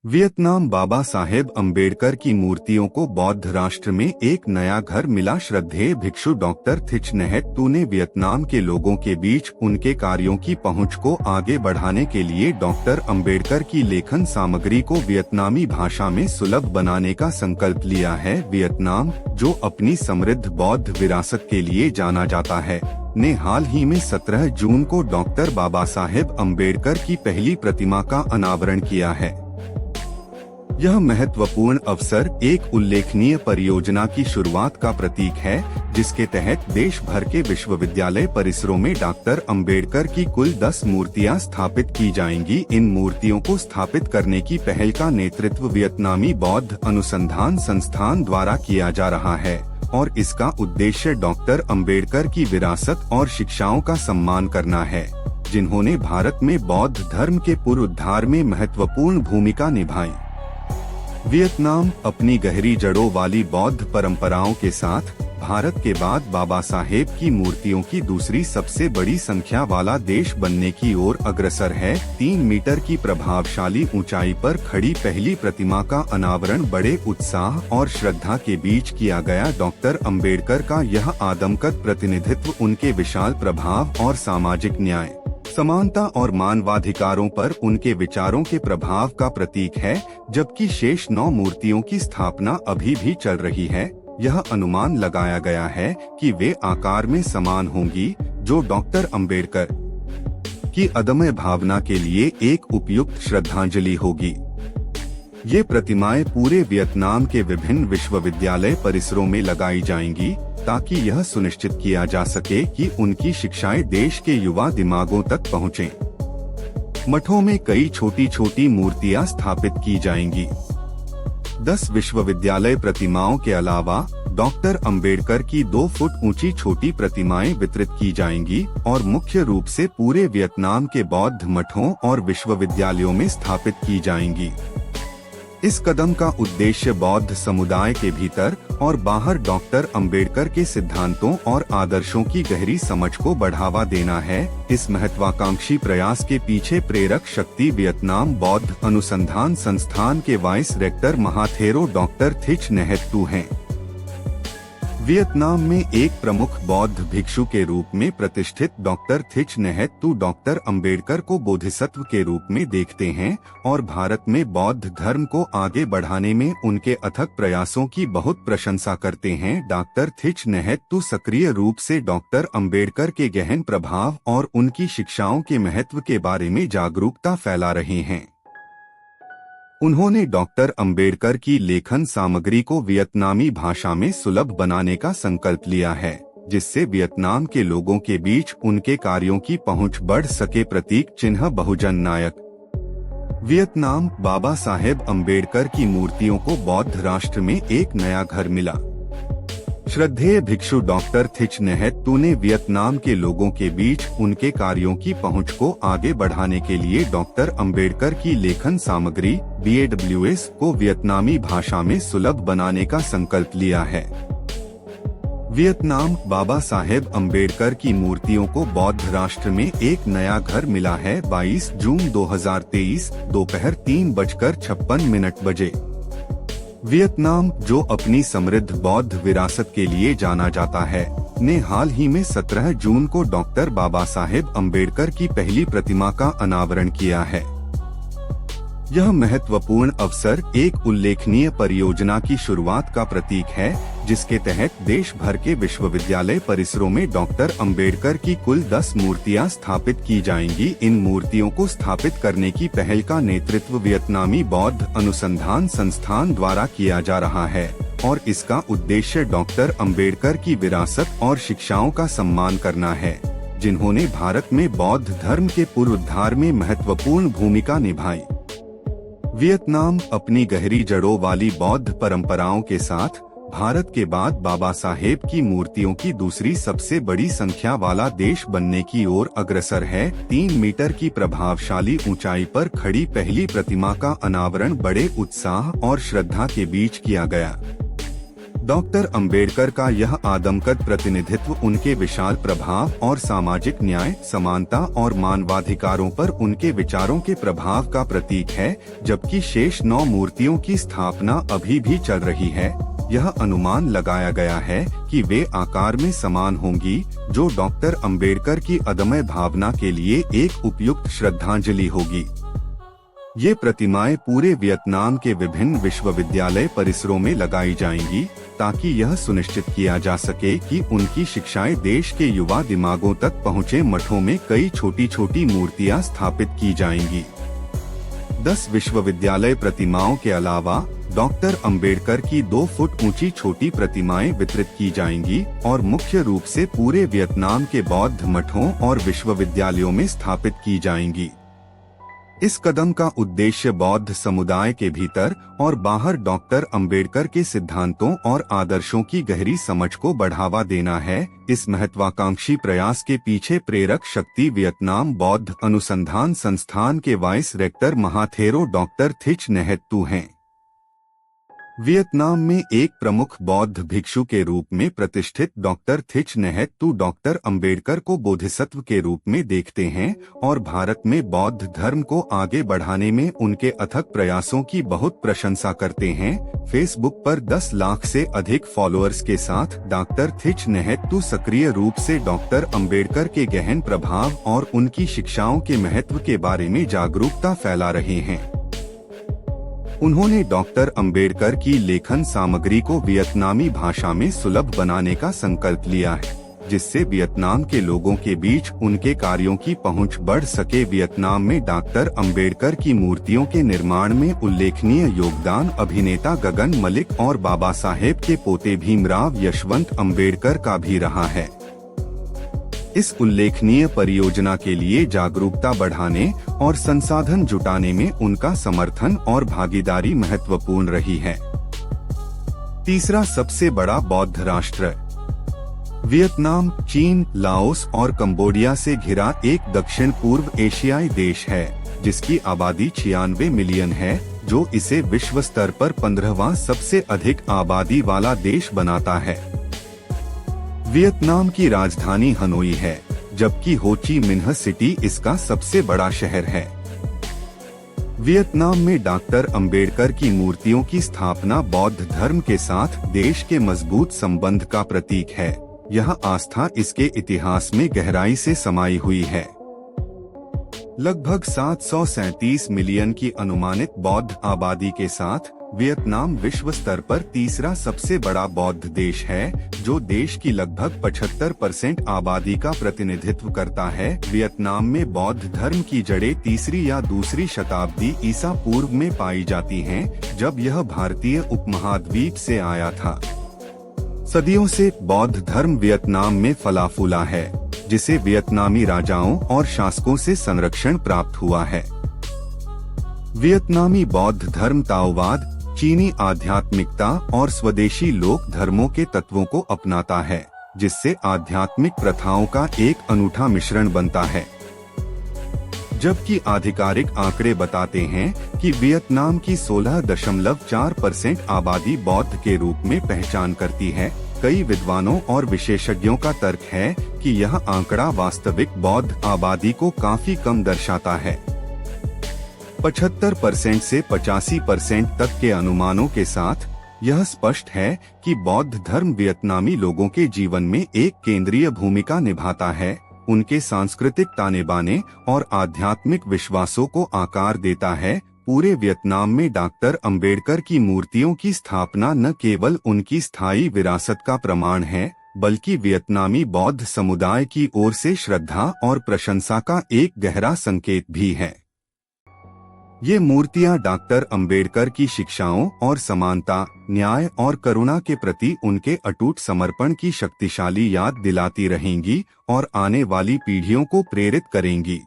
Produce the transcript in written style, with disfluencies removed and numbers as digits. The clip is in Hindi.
वियतनाम बाबा साहेब अम्बेडकर की मूर्तियों को बौद्ध राष्ट्र में एक नया घर मिला। श्रद्धेय भिक्षु डॉक्टर थिच नहैत टू ने वियतनाम के लोगों के बीच उनके कार्यों की पहुंच को आगे बढ़ाने के लिए डॉक्टर अम्बेडकर की लेखन सामग्री को वियतनामी भाषा में सुलभ बनाने का संकल्प लिया है। वियतनाम, जो अपनी समृद्ध बौद्ध विरासत के लिए जाना जाता है, ने हाल ही में 17 जून को डॉक्टर बाबा साहेब अम्बेडकर की पहली प्रतिमा का अनावरण किया है। यह महत्वपूर्ण अवसर एक उल्लेखनीय परियोजना की शुरुआत का प्रतीक है, जिसके तहत देश भर के विश्वविद्यालय परिसरों में डॉक्टर अम्बेडकर की कुल 10 मूर्तियां स्थापित की जाएंगी। इन मूर्तियों को स्थापित करने की पहल का नेतृत्व वियतनामी बौद्ध अनुसंधान संस्थान द्वारा किया जा रहा है और इसका उद्देश्य डॉक्टर अम्बेडकर की विरासत और शिक्षाओं का सम्मान करना है, जिन्होंने भारत में बौद्ध धर्म के पुनरुद्धार में महत्वपूर्ण भूमिका निभाई। वियतनाम अपनी गहरी जड़ों वाली बौद्ध परंपराओं के साथ भारत के बाद बाबा साहेब की मूर्तियों की दूसरी सबसे बड़ी संख्या वाला देश बनने की ओर अग्रसर है। 3 मीटर की प्रभावशाली ऊंचाई पर खड़ी पहली प्रतिमा का अनावरण बड़े उत्साह और श्रद्धा के बीच किया गया। डॉक्टर अम्बेडकर का यह आदमकद प्रतिनिधित्व उनके विशाल प्रभाव और सामाजिक न्याय, समानता और मानवाधिकारों पर उनके विचारों के प्रभाव का प्रतीक है। जबकि शेष 9 मूर्तियों की स्थापना अभी भी चल रही है, यह अनुमान लगाया गया है कि वे आकार में समान होंगी, जो डॉक्टर अम्बेडकर की अदम्य भावना के लिए एक उपयुक्त श्रद्धांजलि होगी। ये प्रतिमाएं पूरे वियतनाम के विभिन्न विश्वविद्यालय परिसरों में लगाई जाएंगी, ताकि यह सुनिश्चित किया जा सके कि उनकी शिक्षाएं देश के युवा दिमागों तक पहुँचें। मठों में कई छोटी छोटी मूर्तियां स्थापित की जाएंगी। 10 विश्वविद्यालय प्रतिमाओं के अलावा डॉक्टर अम्बेडकर की 2 फुट ऊंची छोटी प्रतिमाएं वितरित की जाएंगी और मुख्य रूप से पूरे वियतनाम के बौद्ध मठों और विश्वविद्यालयों में स्थापित की जाएंगी। इस कदम का उद्देश्य बौद्ध समुदाय के भीतर और बाहर डॉक्टर अम्बेडकर के सिद्धांतों और आदर्शों की गहरी समझ को बढ़ावा देना है। इस महत्वाकांक्षी प्रयास के पीछे प्रेरक शक्ति वियतनाम बौद्ध अनुसंधान संस्थान के वाइस रेक्टर महाथेरो डॉक्टर थिच नहैत टू हैं। वियतनाम में एक प्रमुख बौद्ध भिक्षु के रूप में प्रतिष्ठित doctor Thich Nhat Tu doctor Ambedkar को बोधिसत्व के रूप में देखते हैं और भारत में बौद्ध धर्म को आगे बढ़ाने में उनके अथक प्रयासों की बहुत प्रशंसा करते हैं। डॉक्टर थिच नहैत टू सक्रिय रूप से डॉक्टर अम्बेडकर के गहन प्रभाव और उनकी शिक्षाओं के महत्व के बारे में जागरूकता फैला रहे हैं। उन्होंने डॉक्टर अम्बेडकर की लेखन सामग्री को वियतनामी भाषा में सुलभ बनाने का संकल्प लिया है, जिससे वियतनाम के लोगों के बीच उनके कार्यों की पहुंच बढ़ सके। प्रतीक चिन्ह बहुजन नायक। वियतनाम बाबा साहेब अम्बेडकर की मूर्तियों को बौद्ध राष्ट्र में एक नया घर मिला। श्रद्धेय भिक्षु डॉक्टर थिच नहैत टू ने वियतनाम के लोगों के बीच उनके कार्यों की पहुंच को आगे बढ़ाने के लिए डॉक्टर अम्बेडकर की लेखन सामग्री BAWS को वियतनामी भाषा में सुलभ बनाने का संकल्प लिया है। वियतनाम बाबा साहेब अम्बेडकर की मूर्तियों को बौद्ध राष्ट्र में एक नया घर मिला है। 22 जून 2023 दोपहर 3:56 बजे। वियतनाम, जो अपनी समृद्ध बौद्ध विरासत के लिए जाना जाता है, ने हाल ही में 17 जून को डॉक्टर बाबा साहेब अम्बेडकर की पहली प्रतिमा का अनावरण किया है। यह महत्वपूर्ण अवसर एक उल्लेखनीय परियोजना की शुरुआत का प्रतीक है, जिसके तहत देश भर के विश्वविद्यालय परिसरों में डॉक्टर अम्बेडकर की कुल 10 मूर्तियां स्थापित की जाएंगी। इन मूर्तियों को स्थापित करने की पहल का नेतृत्व वियतनामी बौद्ध अनुसंधान संस्थान द्वारा किया जा रहा है और इसका उद्देश्य डॉक्टर अम्बेडकर की विरासत और शिक्षाओं का सम्मान करना है, जिन्होंने भारत में बौद्ध धर्म के पुनरुद्धार में महत्वपूर्ण भूमिका निभाई। वियतनाम अपनी गहरी जड़ों वाली बौद्ध परंपराओं के साथ भारत के बाद बाबा साहेब की मूर्तियों की दूसरी सबसे बड़ी संख्या वाला देश बनने की ओर अग्रसर है। 3 मीटर की प्रभावशाली ऊंचाई पर खड़ी पहली प्रतिमा का अनावरण बड़े उत्साह और श्रद्धा के बीच किया गया। डॉक्टर अंबेडकर का यह आदमकद प्रतिनिधित्व उनके विशाल प्रभाव और सामाजिक न्याय, समानता और मानवाधिकारों पर उनके विचारों के प्रभाव का प्रतीक है। जबकि शेष 9 मूर्तियों की स्थापना अभी भी चल रही है, यह अनुमान लगाया गया है कि वे आकार में समान होंगी, जो डॉक्टर अंबेडकर की अदम्य भावना के लिए एक उपयुक्त श्रद्धांजलि होगी। ये प्रतिमाएं पूरे वियतनाम के विभिन्न विश्वविद्यालय परिसरों में लगाई जाएंगी, ताकि यह सुनिश्चित किया जा सके कि उनकी शिक्षाएं देश के युवा दिमागों तक पहुँचे। मठों में कई छोटी छोटी मूर्तियां स्थापित की जाएंगी। 10 विश्वविद्यालय प्रतिमाओं के अलावा डॉक्टर अंबेडकर की 2 फुट ऊंची छोटी प्रतिमाएं वितरित की जाएंगी और मुख्य रूप से पूरे वियतनाम के बौद्ध मठों और विश्वविद्यालयों में स्थापित की जाएंगी। इस कदम का उद्देश्य बौद्ध समुदाय के भीतर और बाहर डॉक्टर अंबेडकर के सिद्धांतों और आदर्शों की गहरी समझ को बढ़ावा देना है। इस महत्वाकांक्षी प्रयास के पीछे प्रेरक शक्ति वियतनाम बौद्ध अनुसंधान संस्थान के वाइस रेक्टर महाथेरो डॉक्टर थिच नैत तू हैं। वियतनाम में एक प्रमुख बौद्ध भिक्षु के रूप में प्रतिष्ठित डॉक्टर थिच नैत तू डॉक्टर अंबेडकर को बोधिसत्व के रूप में देखते हैं और भारत में बौद्ध धर्म को आगे बढ़ाने में उनके अथक प्रयासों की बहुत प्रशंसा करते हैं। फेसबुक पर 10 लाख से अधिक फॉलोअर्स के साथ डॉक्टर थिच नैत तू सक्रिय रूप से डॉक्टर अंबेडकर के गहन प्रभाव और उनकी शिक्षाओं के महत्व के बारे में जागरूकता फैला रहे हैं। उन्होंने डॉक्टर अंबेडकर की लेखन सामग्री को वियतनामी भाषा में सुलभ बनाने का संकल्प लिया है, जिससे वियतनाम के लोगों के बीच उनके कार्यों की पहुंच बढ़ सके। वियतनाम में डॉक्टर अंबेडकर की मूर्तियों के निर्माण में उल्लेखनीय योगदान अभिनेता गगन मलिक और बाबा साहेब के पोते भीमराव यशवंत अंबेडकर का भी रहा है। इस उल्लेखनीय परियोजना के लिए जागरूकता बढ़ाने और संसाधन जुटाने में उनका समर्थन और भागीदारी महत्वपूर्ण रही है। तीसरा सबसे बड़ा बौद्ध राष्ट्र वियतनाम, चीन, लाओस और कंबोडिया से घिरा एक दक्षिण पूर्व एशियाई देश है, जिसकी आबादी 96 मिलियन है, जो इसे विश्व स्तर पर 15वां सबसे अधिक आबादी वाला देश बनाता है। वियतनाम की राजधानी हनोई है, जबकि हो ची मिन्ह सिटी इसका सबसे बड़ा शहर है। वियतनाम में डॉक्टर अंबेडकर की मूर्तियों की स्थापना बौद्ध धर्म के साथ देश के मजबूत संबंध का प्रतीक है। यह आस्था इसके इतिहास में गहराई से समाई हुई है। लगभग 737 मिलियन की अनुमानित बौद्ध आबादी के साथ वियतनाम विश्व स्तर पर तीसरा सबसे बड़ा बौद्ध देश है, जो देश की लगभग 75% आबादी का प्रतिनिधित्व करता है। वियतनाम में बौद्ध धर्म की जड़ें तीसरी या दूसरी शताब्दी ईसा पूर्व में पाई जाती हैं, जब यह भारतीय उपमहाद्वीप से आया था। सदियों से बौद्ध धर्म वियतनाम में फला फूला है, जिसे वियतनामी राजाओं और शासकों से संरक्षण प्राप्त हुआ है। वियतनामी बौद्ध धर्म ताओवाद, चीनी आध्यात्मिकता और स्वदेशी लोक धर्मों के तत्वों को अपनाता है, जिससे आध्यात्मिक प्रथाओं का एक अनूठा मिश्रण बनता है। जबकि आधिकारिक आंकड़े बताते हैं कि वियतनाम की 16.4% आबादी बौद्ध के रूप में पहचान करती है, कई विद्वानों और विशेषज्ञों का तर्क है कि यह आंकड़ा वास्तविक बौद्ध आबादी को काफी कम दर्शाता है। 75% से 85% तक के अनुमानों के साथ यह स्पष्ट है कि बौद्ध धर्म वियतनामी लोगों के जीवन में एक केंद्रीय भूमिका निभाता है, उनके सांस्कृतिक ताने बाने और आध्यात्मिक विश्वासों को आकार देता है। पूरे वियतनाम में डॉक्टर अंबेडकर की मूर्तियों की स्थापना न केवल उनकी स्थायी विरासत का प्रमाण है, बल्कि वियतनामी बौद्ध समुदाय की ओर से श्रद्धा और प्रशंसा का एक गहरा संकेत भी है। ये मूर्तियां डॉक्टर अंबेडकर की शिक्षाओं और समानता, न्याय और करुणा के प्रति उनके अटूट समर्पण की शक्तिशाली याद दिलाती रहेंगी और आने वाली पीढ़ियों को प्रेरित करेंगी।